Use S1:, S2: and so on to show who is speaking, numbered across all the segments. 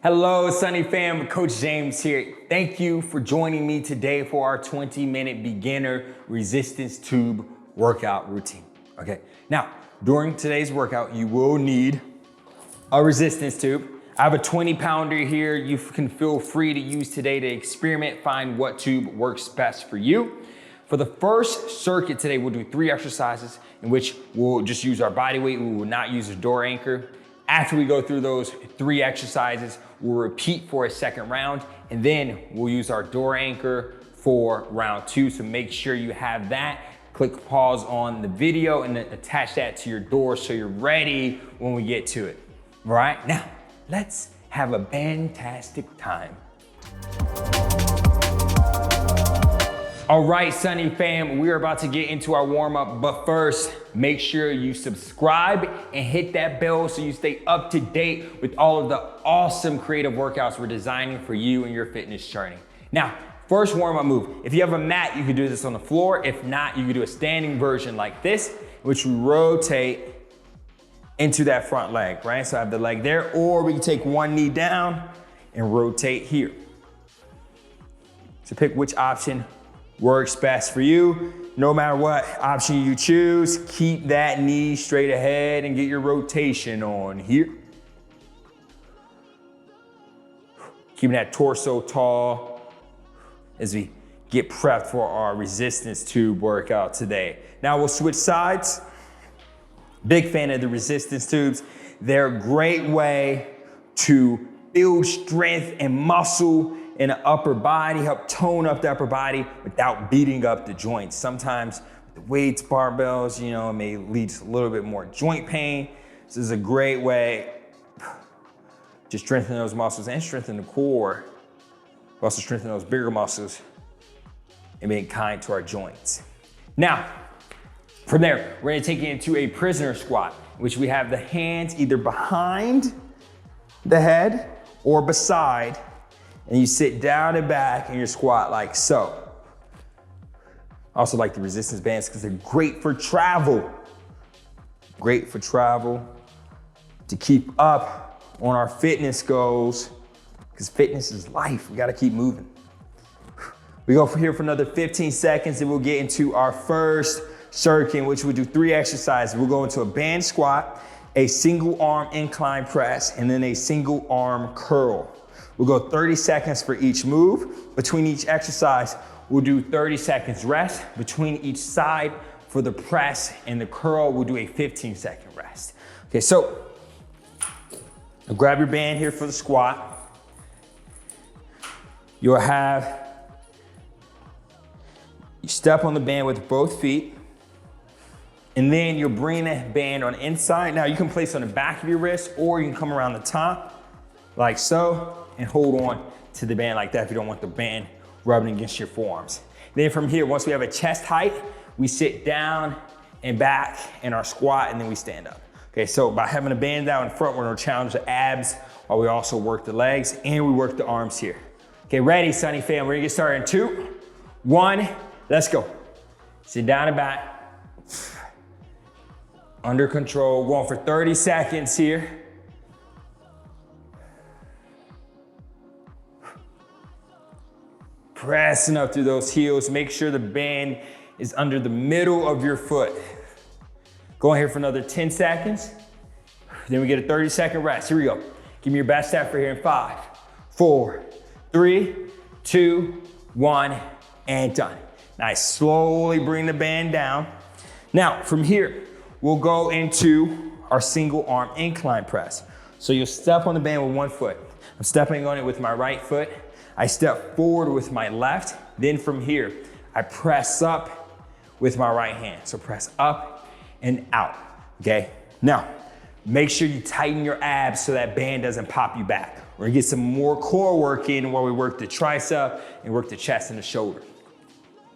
S1: Hello, Sunny fam, Coach James here. Thank you for joining me today for our 20-minute beginner resistance tube workout routine. Okay, now during today's workout, you will need a resistance tube. I have a 20-pounder here. You can feel free to use today to experiment, find what tube works best for you. For the first circuit today, we'll do 3 exercises in which we'll just use our body weight. We will not use a door anchor. After we go through those 3 exercises, we'll repeat for a second round, and then we'll use our door anchor for round 2. So make sure you have that. Click pause on the video and then attach that to your door so you're ready when we get to it. All right, now let's have a fantastic time. All right, Sunny fam, we are about to get into our warm up, but first, make sure you subscribe and hit that bell so you stay up to date with all of the awesome creative workouts we're designing for you and your fitness journey. Now, first warm up move. If you have a mat, you can do this on the floor. If not, you can do a standing version like this, which we rotate into that front leg, right? So I have the leg there, or we can take one knee down and rotate here. So pick which option works best for you. No matter what option you choose, keep that knee straight ahead and get your rotation on here. Keeping that torso tall as we get prepped for our resistance tube workout today. Now we'll switch sides. Big fan of the resistance tubes. They're a great way to build strength and muscle in the upper body, help tone up the upper body without beating up the joints. Sometimes with the weights, barbells, it may lead to a little bit more joint pain. This is a great way to strengthen those muscles and strengthen the core, but also strengthen those bigger muscles and being kind to our joints. Now, from there, we're gonna take it into a prisoner squat, which we have the hands either behind the head or beside, and you sit down and back in your squat like so. I also like the resistance bands because they're great for travel. Great for travel, to keep up on our fitness goals, because fitness is life. We gotta keep moving. We go from here for another 15 seconds and we'll get into our first circuit, in which we'll do 3 exercises. We'll go into a band squat, a single arm incline press, and then a single arm curl. We'll go 30 seconds for each move. Between each exercise, we'll do 30 seconds rest. Between each side for the press and the curl, we'll do a 15-second rest. Okay, so grab your band here for the squat. You step on the band with both feet, and then you'll bring that band on inside. Now you can place it on the back of your wrist, or you can come around the top like so, and hold on to the band like that if you don't want the band rubbing against your forearms. Then from here, once we have a chest height, we sit down and back in our squat, and then we stand up. Okay, so by having a band down in front, we're gonna challenge the abs while we also work the legs and we work the arms here. Okay, ready, Sunny fam? We're gonna get started in 2, 1, let's go. Sit down and back. Under control, going for 30 seconds here. Pressing up through those heels. Make sure the band is under the middle of your foot. Going here for another 10 seconds. Then we get a 30-second rest. Here we go. Give me your best effort here in 5, 4, 3, 2, 1, and done. Nice, slowly bring the band down. Now, from here, we'll go into our single arm incline press. So you'll step on the band with one foot. I'm stepping on it with my right foot. I step forward with my left. Then from here, I press up with my right hand. So press up and out, okay? Now, make sure you tighten your abs so that band doesn't pop you back. We're gonna get some more core work in while we work the tricep and work the chest and the shoulder.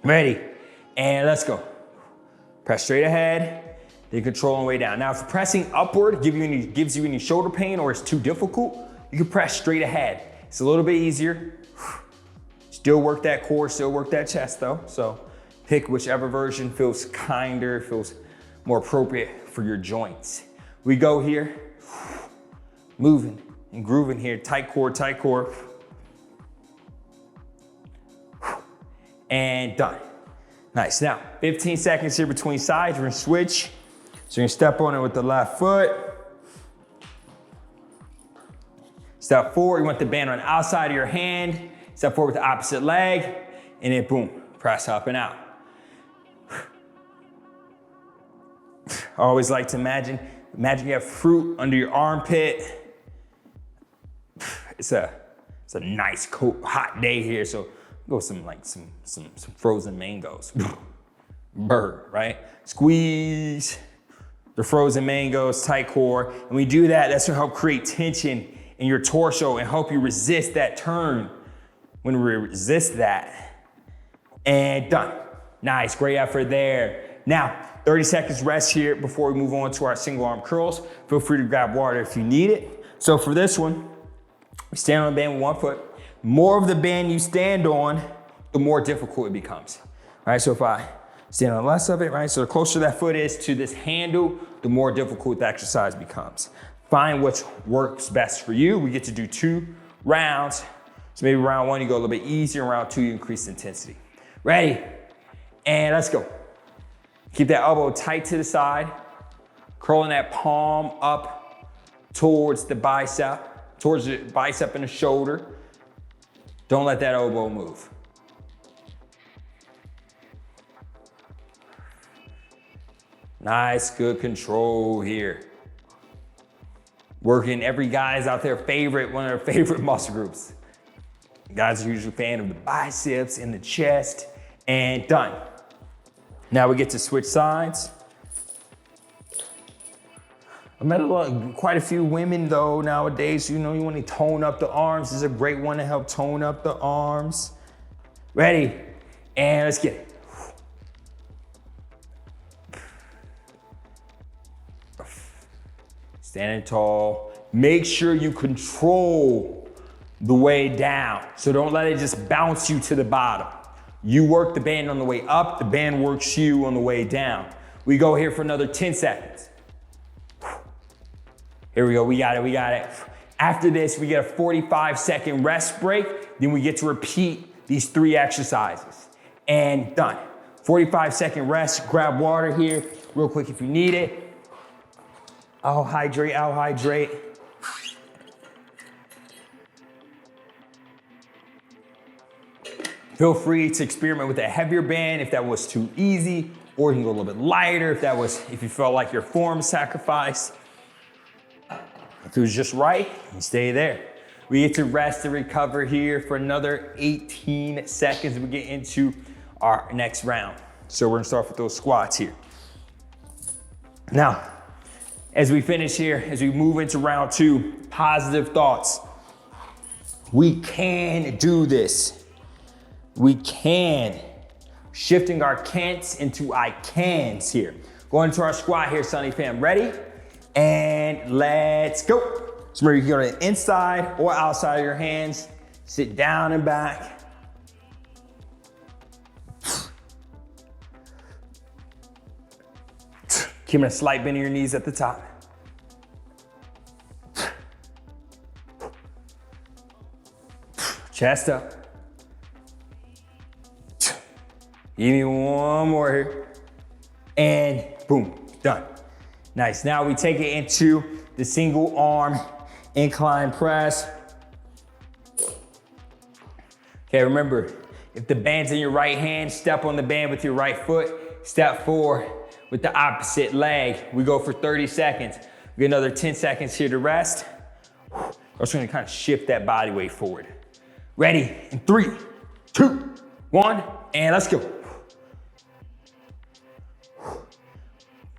S1: Ready, and let's go. Press straight ahead, then control on the way down. Now, if pressing upward gives you any shoulder pain or it's too difficult, you can press straight ahead. It's a little bit easier. Still work that core, still work that chest though. So pick whichever version feels kinder, feels more appropriate for your joints. We go here, moving and grooving here. Tight core, tight core. And done. Nice. Now, 15 seconds here between sides. We're gonna switch. So you're gonna step on it with the left foot. Step forward, you want the band on the outside of your hand. Step forward with the opposite leg, and then boom, press up and out. I always like to imagine you have fruit under your armpit. It's a nice, cold, hot day here, so go with some frozen mangoes. Burr, right? Squeeze the frozen mangoes, tight core. And we do that, that's gonna help create tension in your torso and help you resist that turn. When we resist that, and done. Nice, great effort there. Now, 30 seconds rest here before we move on to our single arm curls. Feel free to grab water if you need it. So for this one, we stand on the band with one foot. More of the band you stand on, the more difficult it becomes. All right, so if I stand on the less of it, right? So the closer that foot is to this handle, the more difficult the exercise becomes. Find what works best for you. We get to do 2 rounds. So maybe round 1, you go a little bit easier. Round 2, you increase intensity. Ready? And let's go. Keep that elbow tight to the side. Curling that palm up towards the bicep and the shoulder. Don't let that elbow move. Nice, good control here. Working every guy's out there one of their favorite muscle groups. Guys are usually a fan of the biceps and the chest, and done. Now we get to switch sides. I met quite a few women though nowadays, you want to tone up the arms. This is a great one to help tone up the arms. Ready? And let's get it. Standing tall. Make sure you control the way down. So don't let it just bounce you to the bottom. You work the band on the way up, the band works you on the way down. We go here for another 10 seconds. Here we go, we got it. After this, we get a 45-second rest break, then we get to repeat these 3 exercises. And done. 45-second rest, grab water here, real quick if you need it. I'll hydrate. Feel free to experiment with a heavier band if that was too easy, or you can go a little bit lighter if you felt like your form sacrificed. If it was just right, you stay there. We get to rest and recover here for another 18 seconds. We get into our next round. So we're gonna start with those squats here. Now, as we finish here, as we move into round 2, positive thoughts. We can do this. We can. Shifting our can'ts into I cans here. Going into our squat here, Sunny fam. Ready? And let's go. So remember, you can go to the inside or outside of your hands. Sit down and back. Keeping a slight bend in your knees at the top. Chest up. Give me one more here. And boom, done. Nice, now we take it into the single arm incline press. Okay, remember, if the band's in your right hand, step on the band with your right foot, step forward with the opposite leg. We go for 30 seconds. We get another 10 seconds here to rest. I'm just gonna kind of shift that body weight forward. Ready, in 3, 2, 1, and let's go.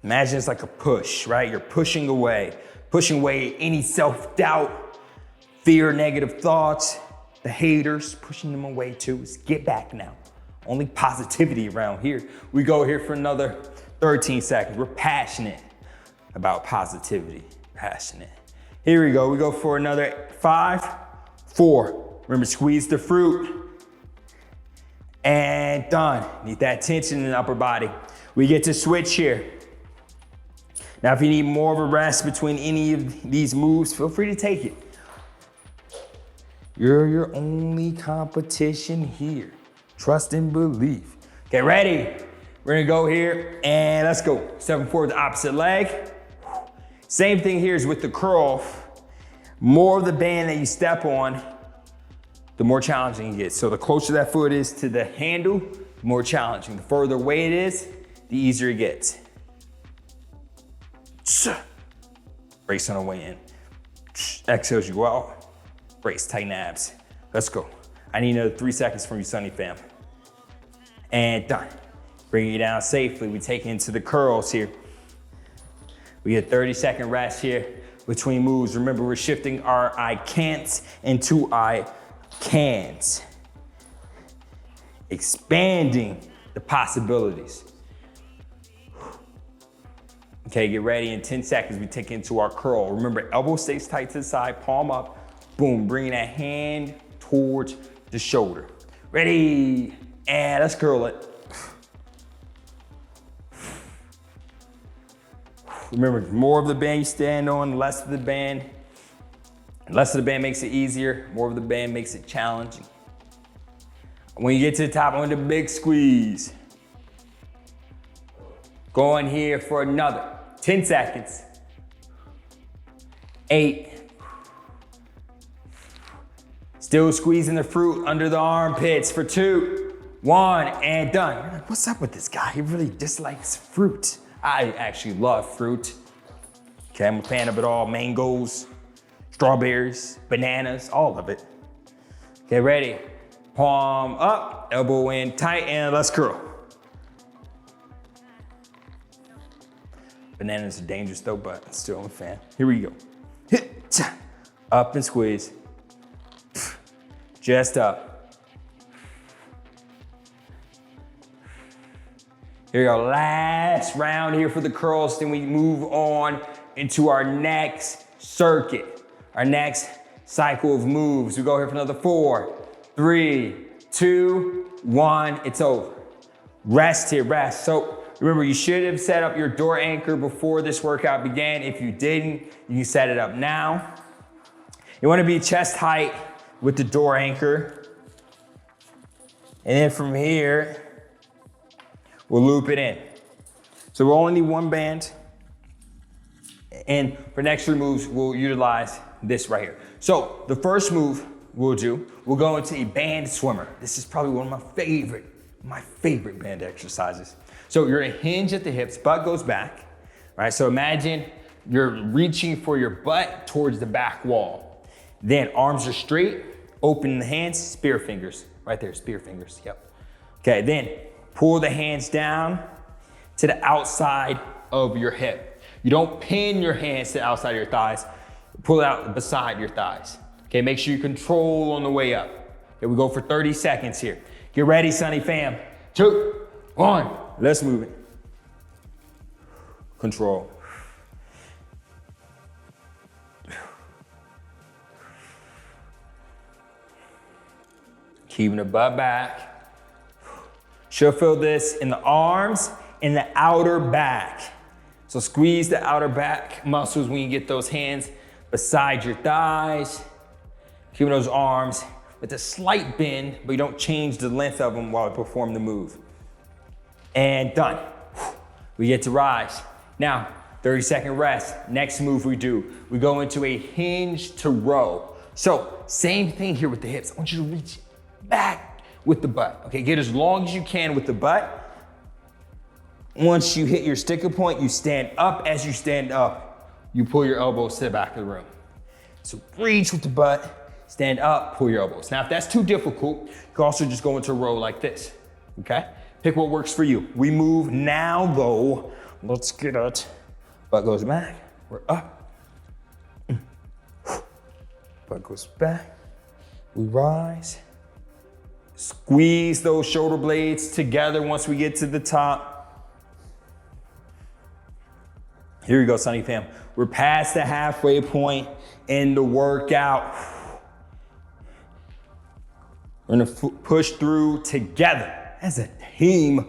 S1: Imagine it's like a push, right? You're pushing away any self-doubt, fear, negative thoughts, the haters, pushing them away too. It's get back now. Only positivity around here. We go here for another 13 seconds. We're passionate about positivity, passionate. Here we go for another 5, 4. Remember, squeeze the fruit. And done. Need that tension in the upper body. We get to switch here. Now, if you need more of a rest between any of these moves, feel free to take it. You're your only competition here. Trust and believe. Okay, ready? We're gonna go here and let's go. Stepping forward the opposite leg. Same thing here is with the curl. More of the band that you step on, the more challenging it gets. So the closer that foot is to the handle, the more challenging. The further away it is, the easier it gets. Brace on the way in. Exhale as you go out. Brace, tighten abs. Let's go. I need another 3 seconds from you, Sunny fam. And done. Bring it down safely. We take it into the curls here. We get 30-second rest here between moves. Remember, we're shifting our I can'ts into I cans. Expanding the possibilities. Okay, get ready. In 10 seconds, we take it into our curl. Remember, elbow stays tight to the side, palm up. Boom, bringing that hand towards the shoulder. Ready, and let's curl it. Remember, more of the band you stand on, less of the band. Less of the band makes it easier, more of the band makes it challenging. When you get to the top, I want a big squeeze. Going here for another 10 seconds. 8. Still squeezing the fruit under the armpits for 2, 1, and done. You're like, what's up with this guy? He really dislikes fruit. I actually love fruit. Okay, I'm a fan of it all. Mangoes, strawberries, bananas, all of it. Okay, ready? Palm up, elbow in tight, and let's curl. Bananas are dangerous though, but still I'm a fan. Here we go. Hit, up and squeeze. Just up. Here we go, last round here for the curls, then we move on into our next circuit, our next cycle of moves. We go here for another 4, 3, 2, 1, it's over. Rest here, rest. So remember, you should have set up your door anchor before this workout began. If you didn't, you can set it up now. You wanna be chest height with the door anchor. And then from here, we'll loop it in. So we'll only need one band. And for next 3 moves, we'll utilize this right here. So the first move we'll go into a band swimmer. This is probably one of my favorite band exercises. So you're gonna hinge at the hips, butt goes back, right? So imagine you're reaching for your butt towards the back wall. Then arms are straight, open the hands, spear fingers. Right there, spear fingers, yep. Okay, then pull the hands down to the outside of your hip. You don't pin your hands to the outside of your thighs, pull it out beside your thighs. Okay, make sure you control on the way up. Okay, we go for 30 seconds here. Get ready, Sunny fam. 2, 1, let's move it. Control. Keeping the butt back. She'll feel this in the arms and the outer back. So squeeze the outer back muscles when you get those hands beside your thighs. Keeping those arms with a slight bend, but you don't change the length of them while we perform the move. And done. We get to rise. Now, 30-second rest. Next move we go into a hinge to row. So same thing here with the hips. I want you to reach back with the butt. Okay, get as long as you can with the butt. Once you hit your sticker point, you stand up. As you stand up, you pull your elbows to the back of the room. So reach with the butt, stand up, pull your elbows. Now, if that's too difficult, you can also just go into a row like this, okay? Pick what works for you. We move now though. Let's get it. Butt goes back, we're up. Butt goes back, we rise. Squeeze those shoulder blades together once we get to the top. Here we go, Sunny fam. We're past the halfway point in the workout. We're gonna push through together as a team.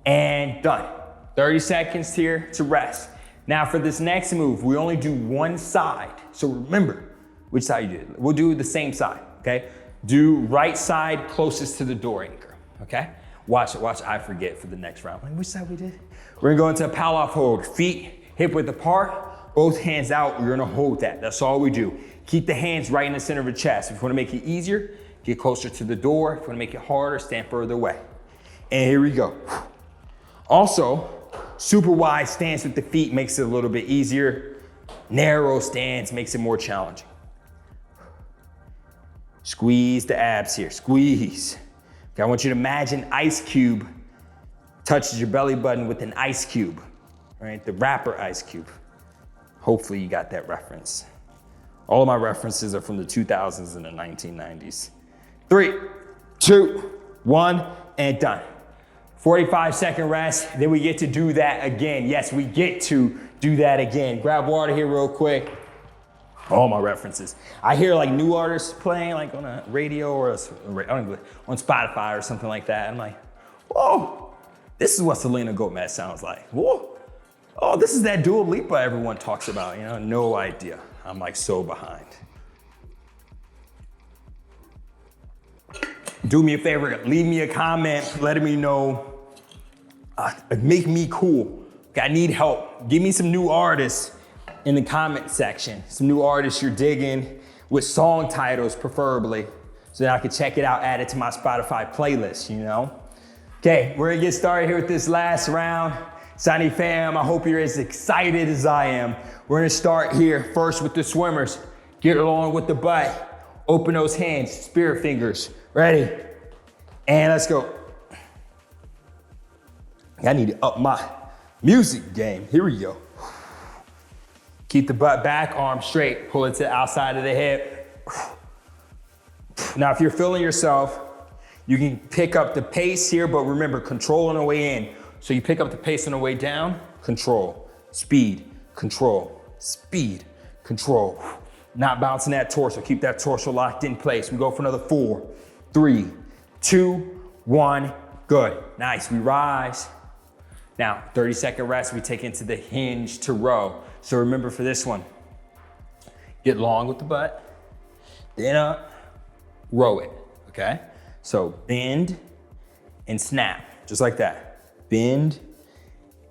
S1: And done. 30 seconds here to rest. Now for this next move, we only do one side. So remember, Which side you did? We'll do the same side, okay? Do right side closest to the door anchor, okay? Watch, I forget for the next round. Like, which side we did? We're gonna go into a Pallof hold. Feet hip width apart, both hands out. We're gonna hold that. That's all we do. Keep the hands right in the center of the chest. If you wanna make it easier, get closer to the door. If you wanna make it harder, stand further away. And here we go. Also, super wide stance with the feet makes it a little bit easier. Narrow stance makes it more challenging. Squeeze the abs here, squeeze. Okay, I want you to imagine ice cube touches your belly button with an ice cube, right? The rapper Ice Cube. Hopefully you got that reference. All of my references are from the 2000s and the 1990s. 3, 2, 1, and done. 45-second rest, then we get to do that again. Yes, we get to do that again. Grab water here real quick. All my references. I hear like new artists playing like on a radio or on Spotify or something like that. I'm like, whoa, this is what Selena Gomez sounds like. Whoa, oh, this is that Dua Lipa everyone talks about, you know, no idea. I'm like so behind. Do me a favor, leave me a comment, letting me know, make me cool. I need help. Give me some new artists in the comment section. Some new artists you're digging with song titles preferably, so that I can check it out, add it to my Spotify playlist, you know? Okay, we're gonna get started here with this last round. Sunny fam, I hope you're as excited as I am. We're gonna start here first with the swimmers. Get along with the butt. Open those hands, spirit fingers. Ready? And let's go. I need to up my music game. Here we go. Keep the butt back, arm straight. Pull it to the outside of the hip. Now, if you're feeling yourself, you can pick up the pace here, but remember, control on the way in. So you pick up the pace on the way down, control, speed, control, speed, control. Not bouncing that torso. Keep that torso locked in place. We go for another 4, 3, 2, 1. Good. Nice. We rise. Now, 30-second rest. We take into the hinge to row. So remember for this one, get long with the butt, then up, row it, okay? So bend and snap, just like that. Bend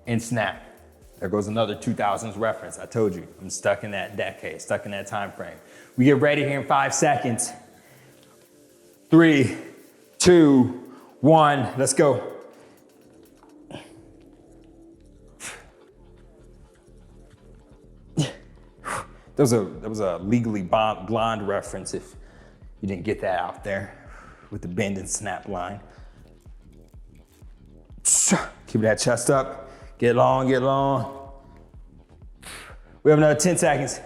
S1: and snap. There goes another 2000s reference. I told you, I'm stuck in that decade, stuck in that time frame. We get ready here in 5 seconds. 3, 2, 1, let's go. That was a Legally Blonde reference if you didn't get that out there with the bend and snap line. Keep that chest up. Get long, get long. We have another 10 seconds.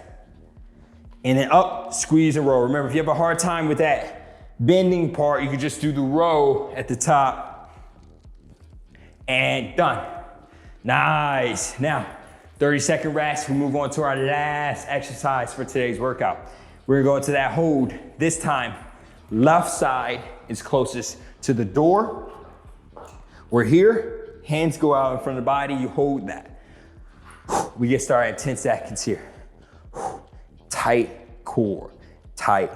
S1: And then up, squeeze and row. Remember, if you have a hard time with that bending part, you can just do the row at the top. And done. Nice. Now, 30-second rest, we move on to our last exercise for today's workout. We're gonna go into that hold. This time, left side is closest to the door. We're here, hands go out in front of the body, you hold that. We get started in 10 seconds here. Tight core, tight.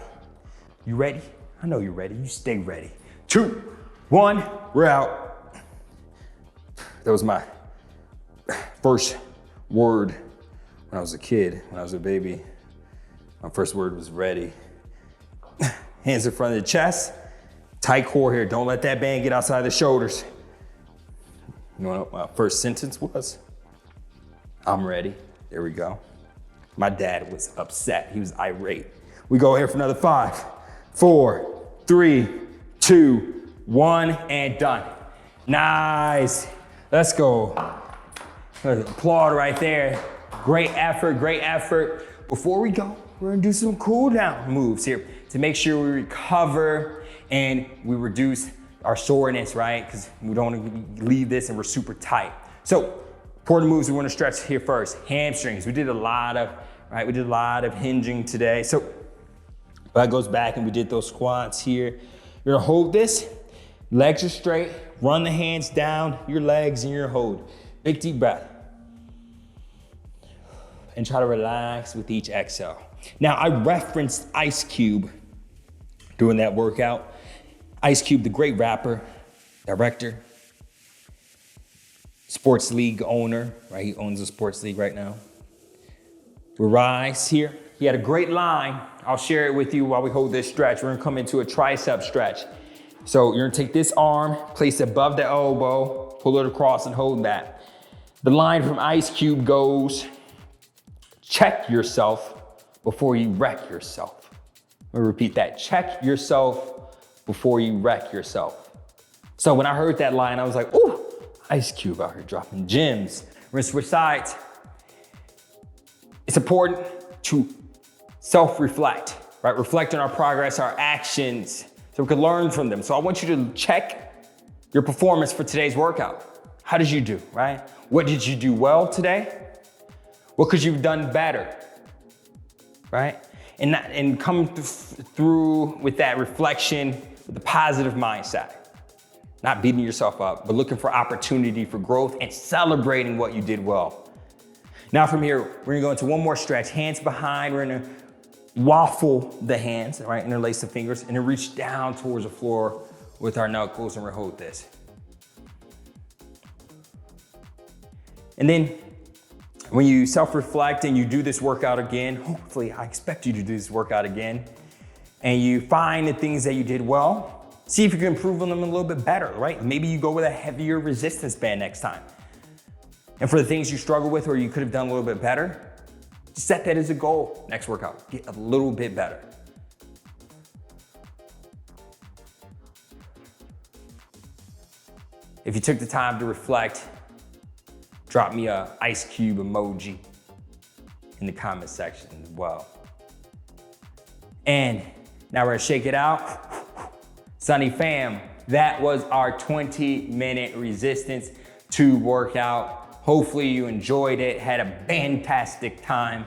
S1: You ready? I know you're ready, you stay ready. 2, 1, we're out. That was my first word when I was a kid, when I was a baby. My first word was ready. Hands in front of the chest. Tight core here. Don't let that band get outside the shoulders. You know what my first sentence was? I'm ready. There we go. My dad was upset. He was irate. We go here for another 5, 4, 3, 2, 1, and done. Nice. Let's go. Applaud right there. Great effort, great effort. Before we go, we're gonna do some cool down moves here to make sure we recover and we reduce our soreness, right? Because we don't want to leave this and we're super tight. So, important moves we want to stretch here first. Hamstrings. We did a lot of, right? We did a lot of hinging today. So, that goes back and we did those squats here. You're gonna hold this, legs are straight, run the hands down your legs and your hold. Big deep breath. And try to relax with each exhale. Now, I referenced Ice Cube during that workout. Ice Cube, the great rapper, director, sports league owner, right? He owns a sports league right now. We rise here. He had a great line. I'll share it with you while we hold this stretch. We're gonna come into a tricep stretch. So you're gonna take this arm, place it above the elbow, pull it across and hold that. The line from Ice Cube goes, check yourself before you wreck yourself. I'm gonna repeat that. Check yourself before you wreck yourself. So when I heard that line, I was like, ooh, Ice Cube out here dropping gems. We're gonna switch sides. It's important to self-reflect, right? Reflect on our progress, our actions, so we can learn from them. So I want you to check your performance for today's workout. How did you do, right? What did you do well today? What could you have done better, right? And come through with that reflection with a positive mindset. Not beating yourself up, but looking for opportunity for growth and celebrating what you did well. Now from here, we're gonna go into one more stretch. Hands behind, we're gonna waffle the hands, right? Interlace the fingers, and then reach down towards the floor with our knuckles, and we'll hold this. And then when you self-reflect and you do this workout again, hopefully I expect you to do this workout again, and you find the things that you did well, see if you can improve on them a little bit better, right? Maybe you go with a heavier resistance band next time. And for the things you struggle with or you could have done a little bit better, set that as a goal next workout. Get a little bit better. If you took the time to reflect, drop me a Ice Cube emoji in the comment section as well. And now we're gonna shake it out. Sunny fam, that was our 20-minute resistance tube workout. Hopefully you enjoyed it, had a fantastic time.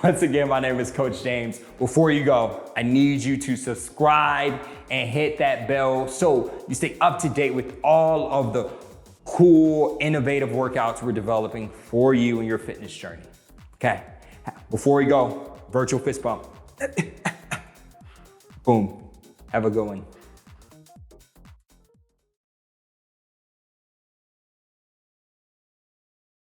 S1: Once again, my name is Coach James. Before you go, I need you to subscribe and hit that bell so you stay up to date with all of the cool, innovative workouts we're developing for you in your fitness journey. Okay, before we go, virtual fist bump. Boom, have a good one.